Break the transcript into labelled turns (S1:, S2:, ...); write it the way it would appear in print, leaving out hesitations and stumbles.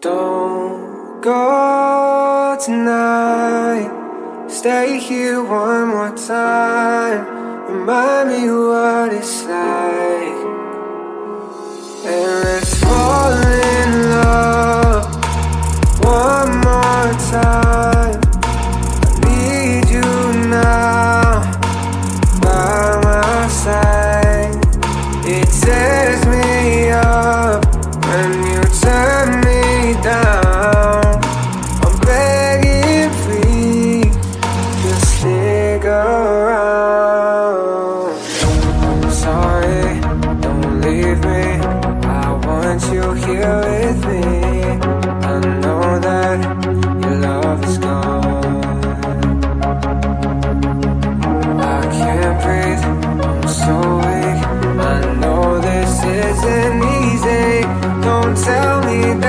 S1: Don't go tonight. Stay here one more time. Remind me what it's like. And let's fall in love one more time. I need you now by my side. It tears me up when you turn me down. I'm begging, please, just stick around. I'm sorry, don't leave me. I want you here with me. I know that your love is gone. I can't breathe, I'm so weak. I know this isn't easy. Don't tell me that